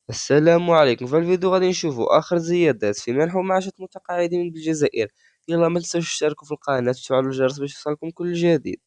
السلام عليكم. في الفيديو غادي نشوفوا آخر زيادات في منح ومعاشات متقاعدين بالجزائر. يلا ما تنساوش تشتركوا في القناة وتفعلوا الجرس باش يوصلكم كل جديد.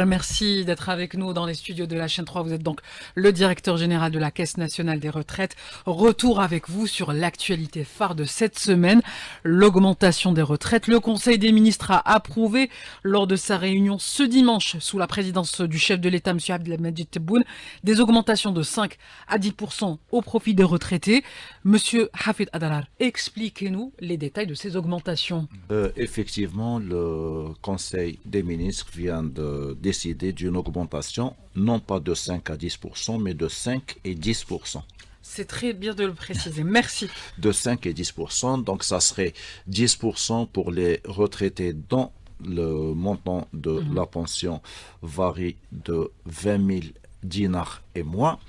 Merci d'être avec nous dans les studios de la chaîne 3. Vous êtes donc le directeur général de la Caisse nationale des retraites. Retour avec vous sur l'actualité phare de cette semaine, l'augmentation des retraites. Le Conseil des ministres a approuvé lors de sa réunion ce dimanche sous la présidence du chef de l'État, M. Abdelmadjid Tebboune, des augmentations de 5 à 10% au profit des retraités. Monsieur Hafid Adalar, expliquez-nous les détails de ces augmentations. Effectivement, le Conseil des ministres vient de décider d'une augmentation, non pas de 5 à 10%, mais de 5 et 10%. C'est très bien de le préciser. Merci. De 5 et 10%, donc ça serait 10% pour les retraités dont le montant de la pension varie de 20 000 dinars et moins,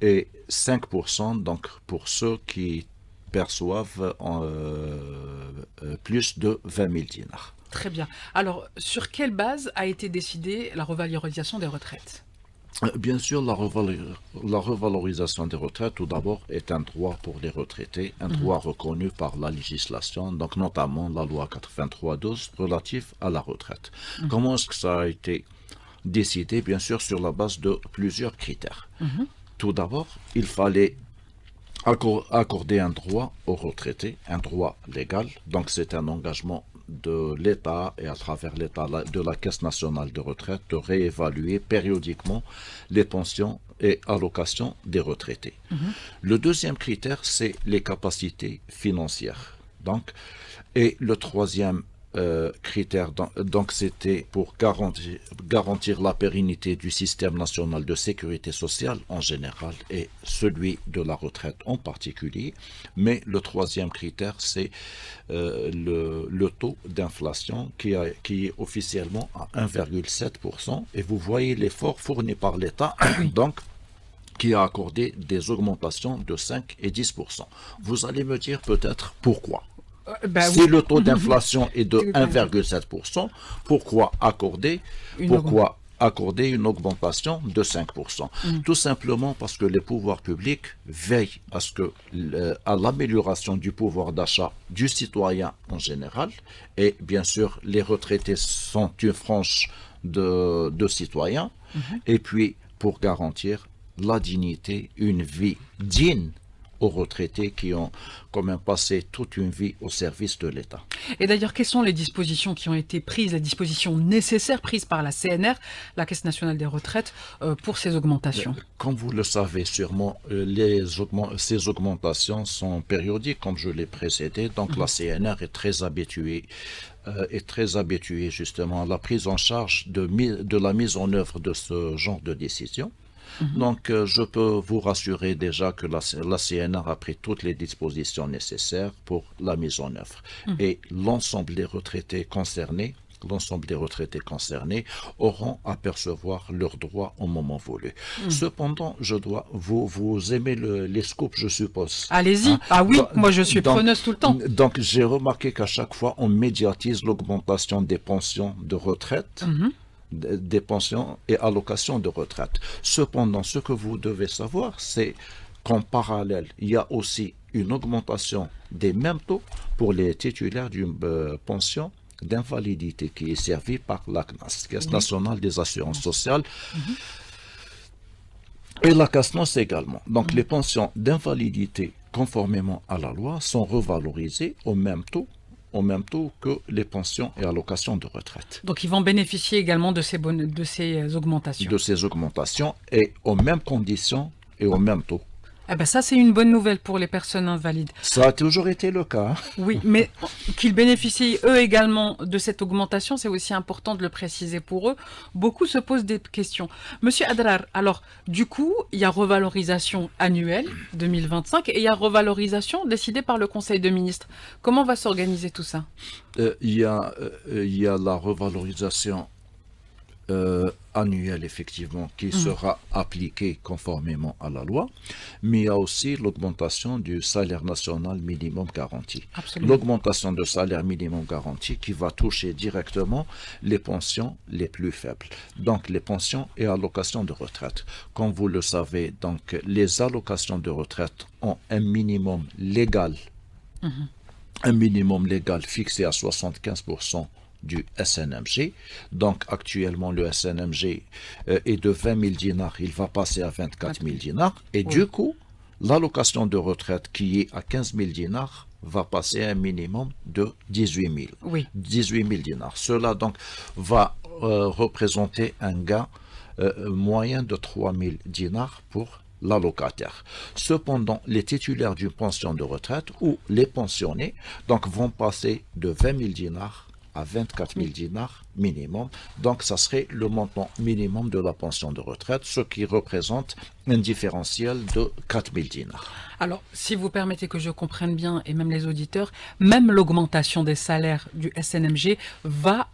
et 5% donc pour ceux qui perçoivent plus de 20 000 dinars. Très bien. Alors, sur quelle base a été décidée la revalorisation des retraites? Bien sûr, la revalorisation des retraites, tout d'abord, est un droit pour les retraités, un droit reconnu par la législation, donc notamment la loi 83/12 relative à la retraite. Comment est-ce que ça a été décidé? Bien sûr, sur la base de plusieurs critères. Tout d'abord, il fallait accorder un droit aux retraités, un droit légal, donc c'est un engagement de l'État et à travers l'État de la Caisse nationale de retraite de réévaluer périodiquement les pensions et allocations des retraités. Le deuxième critère, c'est les capacités financières. Donc, et le troisième critère, donc c'était pour garantir la pérennité du système national de sécurité sociale en général et celui de la retraite en particulier. Mais le troisième critère, c'est le taux d'inflation qui est officiellement à 1,7%. Et vous voyez l'effort fourni par l'État, donc qui a accordé des augmentations de 5 et 10%. Vous allez me dire peut-être pourquoi. Si le taux d'inflation est de 1,7%, pourquoi accorder une augmentation de 5%? Tout simplement parce que les pouvoirs publics veillent à l'amélioration du pouvoir d'achat du citoyen en général. Et bien sûr, les retraités sont une frange de citoyens. Et puis, pour garantir la dignité, une vie digne aux retraités qui ont quand même passé toute une vie au service de l'État. Et d'ailleurs, quelles sont les dispositions qui ont été prises, les dispositions nécessaires prises par la CNR, la Caisse nationale des retraites, pour ces augmentations? Comme vous le savez sûrement, ces augmentations sont périodiques, comme je l'ai précédé, donc la CNR est très habituée justement à la prise en charge de la mise en œuvre de ce genre de décision. Donc, je peux vous rassurer déjà que la CNR a pris toutes les dispositions nécessaires pour la mise en œuvre. Et l'ensemble des retraités concernés auront à percevoir leurs droits au moment voulu. Cependant, vous aimez les scoops, je suppose. Allez-y. Hein? Ah oui, moi je suis preneuse tout le temps. Donc, j'ai remarqué qu'à chaque fois, on médiatise l'augmentation des pensions de retraite. Des pensions et allocations de retraite. Cependant, ce que vous devez savoir, c'est qu'en parallèle, il y a aussi une augmentation des mêmes taux pour les titulaires d'une pension d'invalidité qui est servie par la CNAS, Caisse nationale des assurances sociales, et la CASNOS également. Donc, les pensions d'invalidité, conformément à la loi, sont revalorisées au même taux que les pensions et allocations de retraite. Donc, ils vont bénéficier également de ces augmentations. De ces augmentations et aux mêmes conditions et au même taux. Eh ben ça, c'est une bonne nouvelle pour les personnes invalides. Ça a toujours été le cas. Oui, mais qu'ils bénéficient eux également de cette augmentation, c'est aussi important de le préciser pour eux. Beaucoup se posent des questions. Monsieur Adrar, alors du coup, il y a revalorisation annuelle 2025 et il y a revalorisation décidée par le Conseil des ministres. Comment va s'organiser tout ça? Il y a la revalorisation annuel, effectivement, qui sera appliqué conformément à la loi, mais il y a aussi l'augmentation du salaire national minimum garanti. Absolument. L'augmentation du salaire minimum garanti qui va toucher directement les pensions les plus faibles, donc les pensions et allocations de retraite. Comme vous le savez, donc les allocations de retraite ont un minimum légal fixé à 75% du SNMG. Donc actuellement le SNMG est de 20 000 dinars, il va passer à 24 000 dinars et du coup l'allocation de retraite qui est à 15 000 dinars va passer à un minimum de 18 000 dinars. Cela donc va représenter un gain moyen de 3 000 dinars pour l'allocataire. Cependant, les titulaires d'une pension de retraite ou les pensionnés donc vont passer de 20 000 dinars à 24 000 dinars minimum. Donc, ça serait le montant minimum de la pension de retraite, ce qui représente un différentiel de 4 000 dinars. Alors, si vous permettez que je comprenne bien, et même les auditeurs, même l'augmentation des salaires du SNMG va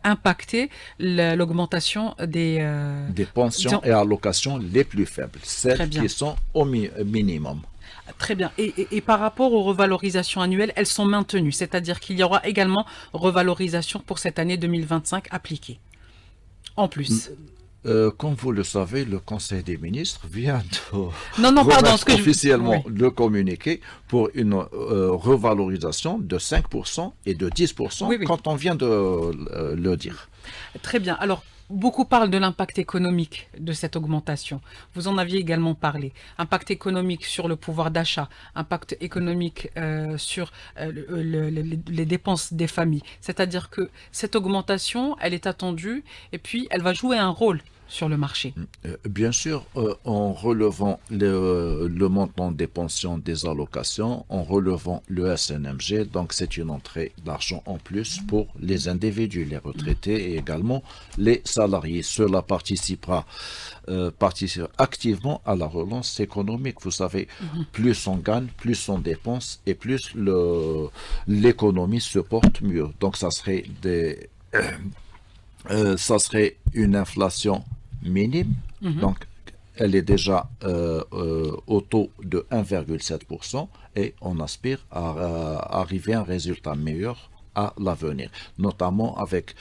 impacter l'augmentation des pensions et allocations les plus faibles, celles qui sont au minimum. Très bien. Et par rapport aux revalorisations annuelles, elles sont maintenues, c'est-à-dire qu'il y aura également revalorisation pour cette année 2025 appliquée. En plus. Comme vous le savez, le Conseil des ministres vient de le communiqué pour une revalorisation de 5% et de 10% quand on vient de le dire. Très bien. Alors, beaucoup parlent de l'impact économique de cette augmentation. Vous en aviez également parlé. Impact économique sur le pouvoir d'achat, impact économique sur les dépenses des familles. C'est-à-dire que cette augmentation, elle est attendue et puis elle va jouer un rôle sur le marché. Bien sûr, en relevant le montant des pensions, des allocations, en relevant le SNMG, donc c'est une entrée d'argent en plus pour les individus, les retraités et également les salariés. Cela participera activement à la relance économique. Vous savez, plus on gagne, plus on dépense et plus l'économie se porte mieux. Donc ça serait une inflation minime, donc elle est déjà au taux de 1,7% et on aspire à arriver à un résultat meilleur à l'avenir, notamment avec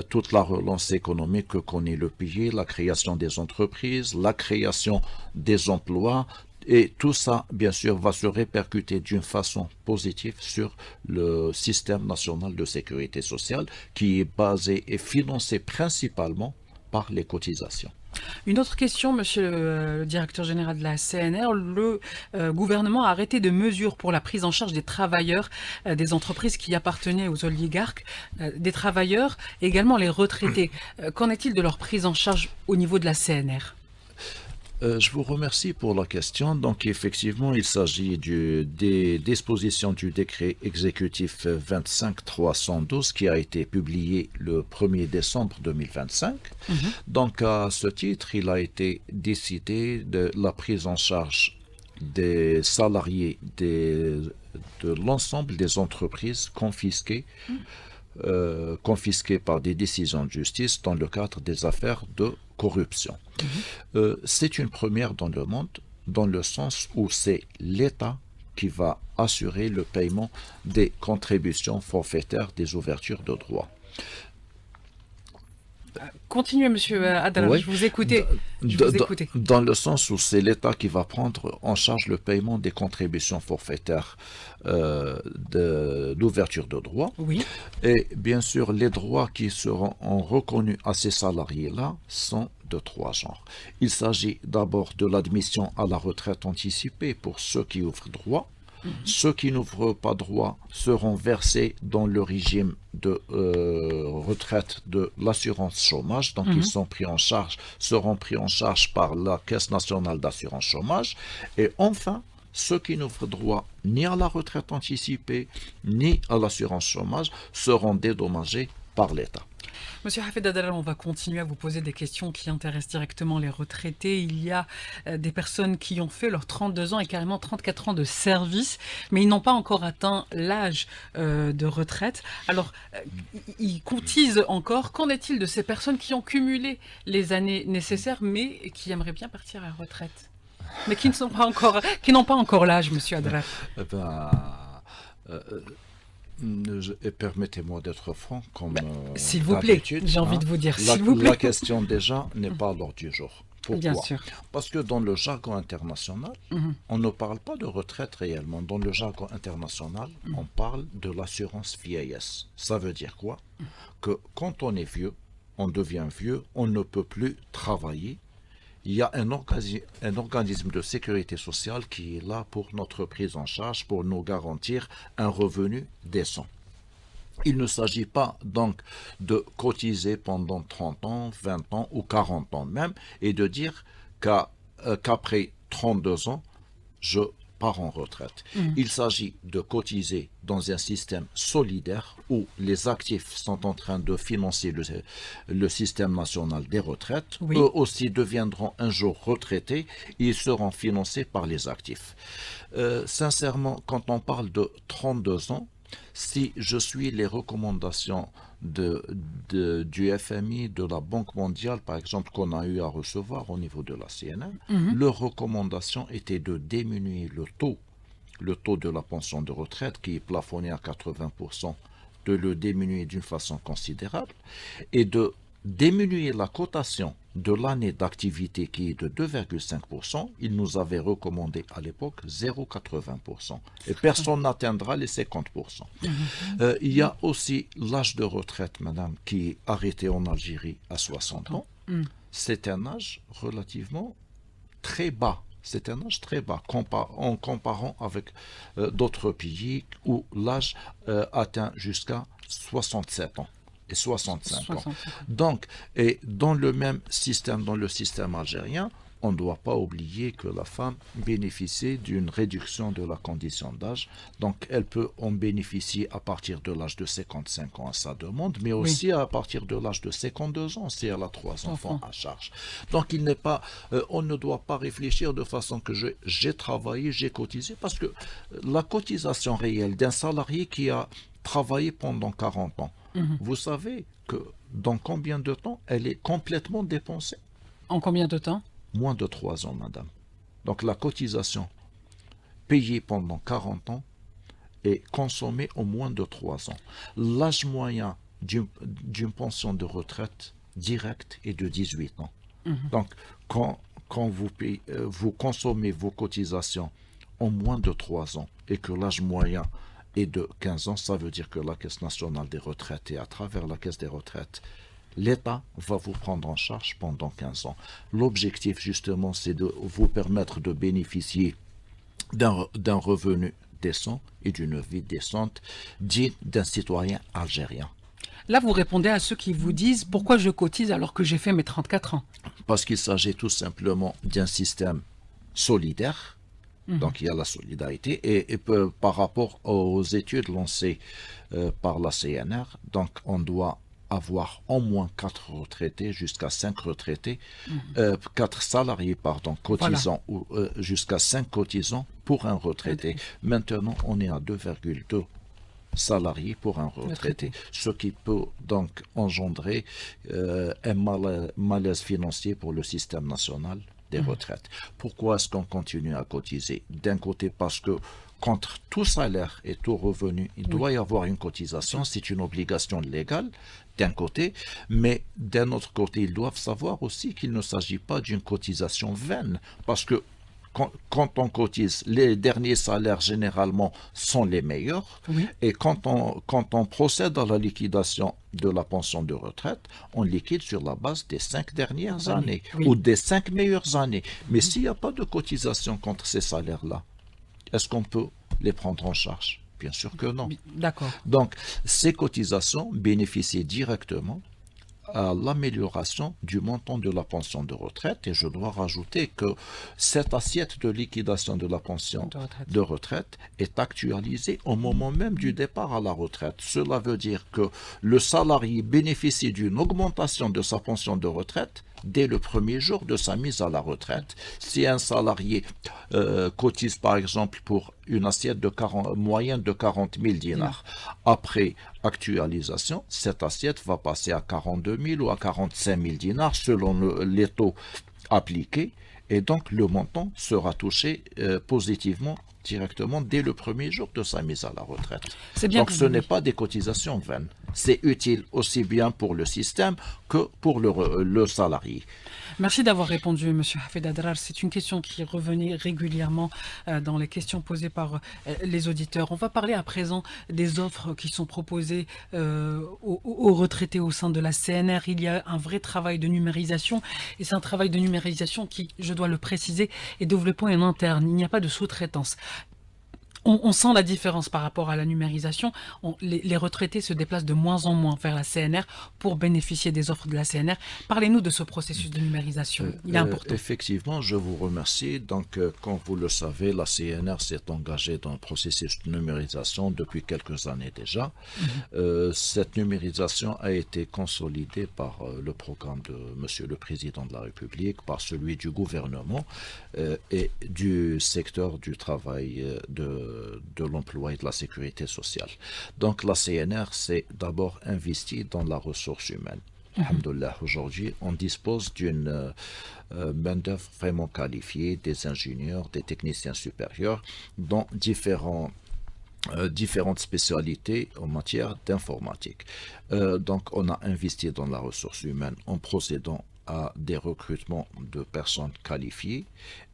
toute la relance économique que connaît le pays, la création des entreprises, la création des emplois, et tout ça, bien sûr, va se répercuter d'une façon positive sur le système national de sécurité sociale qui est basé et financé principalement par les cotisations. Une autre question, monsieur le directeur général de la CNR. Le gouvernement a arrêté de mesures pour la prise en charge des travailleurs des entreprises qui appartenaient aux oligarques, des travailleurs, également les retraités. Qu'en est-il de leur prise en charge au niveau de la CNR ? Je vous remercie pour la question. Donc effectivement, il s'agit des dispositions du décret exécutif 25-312 qui a été publié le 1er décembre 2025. Donc à ce titre, il a été décidé de la prise en charge des salariés de l'ensemble des entreprises confisquées par des décisions de justice dans le cadre des affaires de corruption. C'est une première dans le monde, dans le sens où c'est l'État qui va assurer le paiement des contributions forfaitaires des ouvertures de droits. Continuez, monsieur Adel, je vous écoutais. Dans le sens où c'est l'État qui va prendre en charge le paiement des contributions forfaitaires d'ouverture de droits. Oui. Et bien sûr, les droits qui seront reconnus à ces salariés-là sont de 3 genres. Il s'agit d'abord de l'admission à la retraite anticipée pour ceux qui ouvrent droit. Ceux qui n'ouvrent pas droit seront versés dans le régime de retraite de l'assurance chômage. Donc, ils seront pris en charge par la Caisse nationale d'assurance chômage. Et enfin, ceux qui n'ouvrent droit ni à la retraite anticipée, ni à l'assurance chômage seront dédommagés par l'État. Monsieur Hafed Adalal, on va continuer à vous poser des questions qui intéressent directement les retraités. Il y a des personnes qui ont fait leurs 32 ans et carrément 34 ans de service, mais ils n'ont pas encore atteint l'âge de retraite. Alors, ils cotisent encore. Qu'en est-il de ces personnes qui ont cumulé les années nécessaires, mais qui aimeraient bien partir à la retraite, mais qui n'ont pas encore l'âge, monsieur Adalal? Eh ben, et permettez-moi d'être franc, comme S'il vous plaît, d'habitude, j'ai envie de vous dire, la, s'il vous plaît. la question déjà n'est pas à l'ordre du jour. Pourquoi? Bien sûr. Parce que dans le jargon international, on ne parle pas de retraite réellement. Dans le jargon international, on parle de l'assurance vieillesse. Ça veut dire quoi? Que quand on est vieux, on devient vieux, on ne peut plus travailler. Il y a un organisme de sécurité sociale qui est là pour notre prise en charge, pour nous garantir un revenu décent. Il ne s'agit pas donc de cotiser pendant 30 ans, 20 ans ou 40 ans même et de dire qu'après 32 ans, je pars en retraite. Il s'agit de cotiser dans un système solidaire où les actifs sont en train de financer le système national des retraites. Oui. Eux aussi deviendront un jour retraités et ils seront financés par les actifs. Sincèrement, quand on parle de 32 ans, si je suis les recommandations du FMI, de la Banque mondiale, par exemple, qu'on a eu à recevoir au niveau de la CNN, leur recommandation était de diminuer le taux de la pension de retraite, qui est plafonné à 80%, de le diminuer d'une façon considérable, et de diminuer la cotation de l'année d'activité qui est de 2,5%, il nous avait recommandé à l'époque 0,80%. Et personne n'atteindra les 50%. Il y a aussi l'âge de retraite, madame, qui est arrêté en Algérie à 60 ans. C'est un âge relativement très bas. C'est un âge très bas en comparant avec d'autres pays où l'âge atteint jusqu'à 67 ans. Et 65 ans. Donc, et dans le même système, dans le système algérien, on ne doit pas oublier que la femme bénéficie d'une réduction de la condition d'âge. Donc, elle peut en bénéficier à partir de l'âge de 55 ans à sa demande, mais aussi à partir de l'âge de 52 ans si elle a 3 enfants à charge. Donc, il n'est pas, on ne doit pas réfléchir de façon que j'ai travaillé, j'ai cotisé, parce que la cotisation réelle d'un salarié qui a travaillé pendant 40 ans, vous savez que dans combien de temps elle est complètement dépensée? En combien de temps? Moins de 3 ans, madame. Donc la cotisation payée pendant 40 ans est consommée en moins de 3 ans. L'âge moyen d'une pension de retraite directe est de 18 ans. Donc quand vous consommez vos cotisations en moins de 3 ans et que l'âge moyen et de 15 ans, ça veut dire que la Caisse nationale des retraites et à travers la Caisse des retraites, l'État va vous prendre en charge pendant 15 ans. L'objectif, justement, c'est de vous permettre de bénéficier d'un revenu décent et d'une vie décente digne d'un citoyen algérien. Là, vous répondez à ceux qui vous disent « Pourquoi je cotise alors que j'ai fait mes 34 ans ?» Parce qu'il s'agit tout simplement d'un système solidaire. Donc il y a la solidarité et par rapport aux études lancées par la CNR, donc on doit avoir au moins 4 retraités jusqu'à 5 retraités, 4 salariés pardon, cotisants ou jusqu'à 5 cotisants pour un retraité. Maintenant on est à 2,2 salariés pour un retraité, ce qui peut donc engendrer un malaise financier pour le système national des retraites. Pourquoi est-ce qu'on continue à cotiser? D'un côté parce que contre tout salaire et tout revenu, il doit y avoir une cotisation, c'est une obligation légale d'un côté, mais d'un autre côté, ils doivent savoir aussi qu'il ne s'agit pas d'une cotisation vaine, parce que quand on cotise, les derniers salaires généralement sont les meilleurs. Et quand on procède à la liquidation de la pension de retraite, on liquide sur la base des 5 dernières années ou des 5 meilleures années. Mais s'il n'y a pas de cotisation contre ces salaires-là, est-ce qu'on peut les prendre en charge? Bien sûr que non. D'accord. Donc, ces cotisations bénéficient directement à l'amélioration du montant de la pension de retraite. Et je dois rajouter que cette assiette de liquidation de la pension de retraite est actualisée au moment même du départ à la retraite. Cela veut dire que le salarié bénéficie d'une augmentation de sa pension de retraite dès le premier jour de sa mise à la retraite. Si un salarié cotise par exemple pour une assiette moyenne de 40 000 dinars, après actualisation, cette assiette va passer à 42 000 ou à 45 000 dinars selon les taux appliqués, et donc le montant sera touché positivement directement dès le premier jour de sa mise à la retraite. Donc ce n'est pas des cotisations vaines. C'est utile aussi bien pour le système que pour le salarié. Merci d'avoir répondu, Monsieur Hafid Adrar. C'est une question qui revenait régulièrement dans les questions posées par les auditeurs. On va parler à présent des offres qui sont proposées aux retraités au sein de la CNR. Il y a un vrai travail de numérisation, et c'est un travail de numérisation qui, je dois le préciser, est développé en interne. Il n'y a pas de sous-traitance. On sent la différence par rapport à la numérisation. Les retraités se déplacent de moins en moins vers la CNR pour bénéficier des offres de la CNR. Parlez-nous de ce processus de numérisation. Il est important. Effectivement, je vous remercie. Donc, comme vous le savez, la CNR s'est engagée dans le processus de numérisation depuis quelques années déjà. Cette numérisation a été consolidée par le programme de Monsieur le Président de la République, par celui du gouvernement et du secteur du travail de l'emploi et de la sécurité sociale. Donc la CNR s'est d'abord investie dans la ressource humaine. Alhamdoulilah, aujourd'hui, on dispose d'une main-d'œuvre vraiment qualifiée, des ingénieurs, des techniciens supérieurs, dans différentes spécialités en matière d'informatique. Donc on a investi dans la ressource humaine en procédant à des recrutements de personnes qualifiées,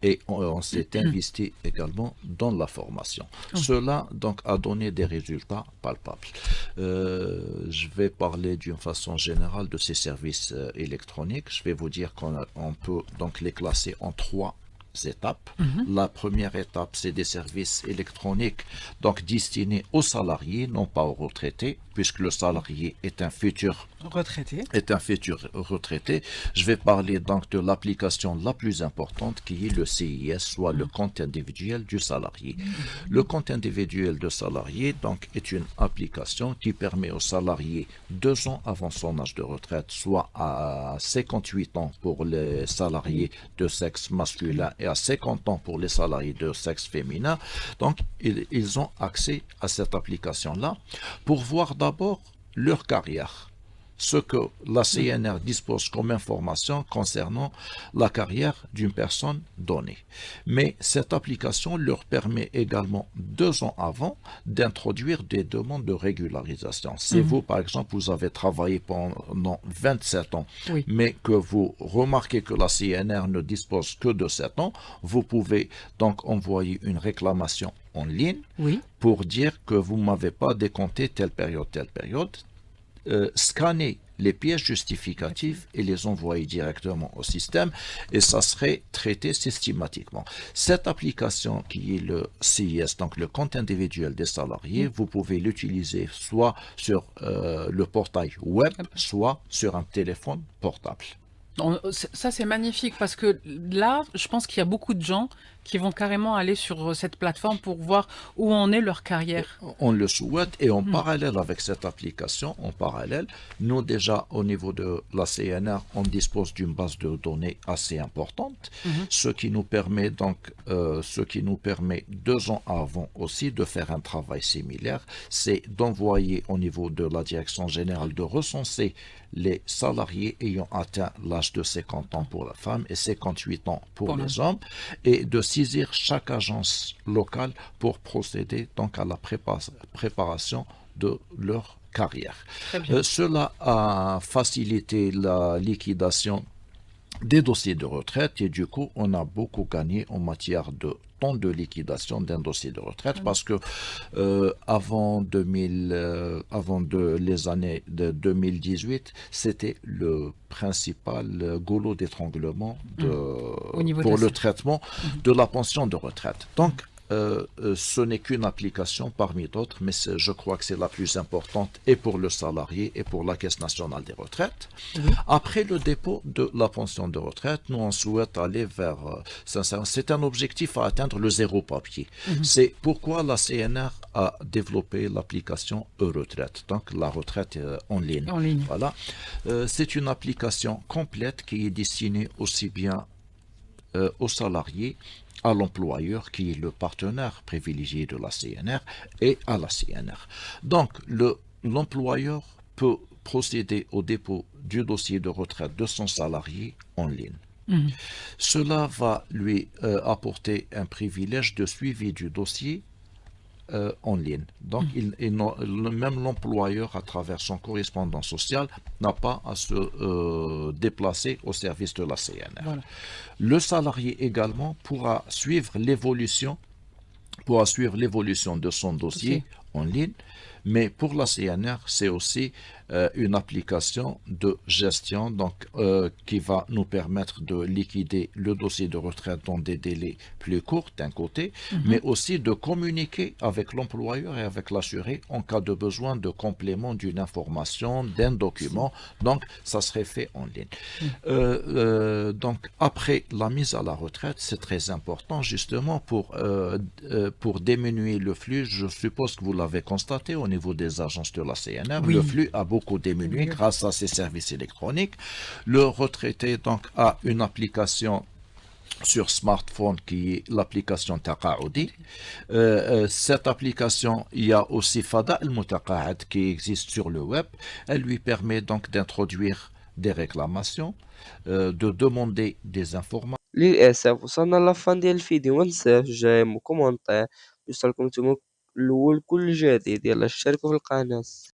et on s'est investi également dans la formation. Cela donc a donné des résultats palpables. Je vais parler d'une façon générale de ces services électroniques. Je vais vous dire qu'on peut donc les classer en 3 étapes. La première étape, c'est des services électroniques donc destinés aux salariés, non pas aux retraités, puisque le salarié est un futur retraité. Je vais parler donc de l'application la plus importante, qui est le CIS, soit le compte individuel du salarié. Le compte individuel du salarié donc est une application qui permet au salarié 2 ans avant son âge de retraite, soit à 58 ans pour les salariés de sexe masculin et à 50 ans pour les salariés de sexe féminin. Donc ils ont accès à cette application-là pour voir d'abord leur carrière, ce que la CNR dispose comme information concernant la carrière d'une personne donnée. Mais cette application leur permet également 2 ans avant d'introduire des demandes de régularisation. Si vous, par exemple, vous avez travaillé pendant 27 ans, mais que vous remarquez que la CNR ne dispose que de 7 ans, vous pouvez donc envoyer une réclamation en ligne pour dire que vous ne m'avez pas décompté telle période, scanner les pièces justificatives et les envoyer directement au système, et ça serait traité systématiquement. Cette application qui est le CIS, donc le compte individuel des salariés, vous pouvez l'utiliser soit sur le portail web, soit sur un téléphone portable. Ça, c'est magnifique, parce que là, je pense qu'il y a beaucoup de gens qui vont carrément aller sur cette plateforme pour voir où en est leur carrière. On le souhaite, et en parallèle avec cette application, nous déjà au niveau de la CNR, on dispose d'une base de données assez importante, ce qui nous permet 2 ans avant aussi de faire un travail similaire, c'est d'envoyer au niveau de la direction générale, de recenser les salariés ayant atteint l'âge de 50 ans pour la femme et 58 ans pour les hommes, et de saisir chaque agence locale pour procéder donc à la préparation de leur carrière. Cela a facilité la liquidation des dossiers de retraite, et du coup on a beaucoup gagné en matière de temps de liquidation d'un dossier de retraite, parce que avant les années de 2018, c'était le principal goulot d'étranglement pour le traitement de la pension de retraite. Donc ce n'est qu'une application parmi d'autres, mais je crois que c'est la plus importante et pour le salarié et pour la Caisse nationale des retraites. Après le dépôt de la pension de retraite, nous on souhaite aller vers, c'est un objectif à atteindre, le zéro papier. C'est pourquoi la CNR a développé l'application e-retraite, donc la retraite en ligne. En ligne. Voilà. C'est une application complète qui est destinée aussi bien aux salariés, à l'employeur qui est le partenaire privilégié de la CNR et à la CNR. Donc l'employeur peut procéder au dépôt du dossier de retraite de son salarié en ligne. Cela va lui apporter un privilège de suivi du dossier en ligne. Donc, même l'employeur, à travers son correspondant social, n'a pas à se déplacer au service de la CNR. Voilà. Le salarié également pourra suivre l'évolution de son dossier en ligne, mais pour la CNR, c'est aussi une application de gestion donc, qui va nous permettre de liquider le dossier de retraite dans des délais plus courts d'un côté, mais aussi de communiquer avec l'employeur et avec l'assuré en cas de besoin de complément d'une information, d'un document. Donc, ça serait fait en ligne. Donc, après la mise à la retraite, c'est très important justement pour diminuer le flux. Je suppose que vous l'avez constaté au niveau des agences de la CNR. Oui. Le flux a beaucoup diminué grâce à ces services électroniques. Le retraité donc a une application sur smartphone qui est l'application Taqaoudi. Cette application, il y a aussi Fada al-Mutaqa'ad qui existe sur le web. Elle lui permet donc d'introduire des réclamations, de demander des informations. للأسف وصلنا للفان ديال الفيديو، منتنساوش جيم وكومونتير يوصلكم نتوما الأول كل جديد. يلا اشتركوا في القناة.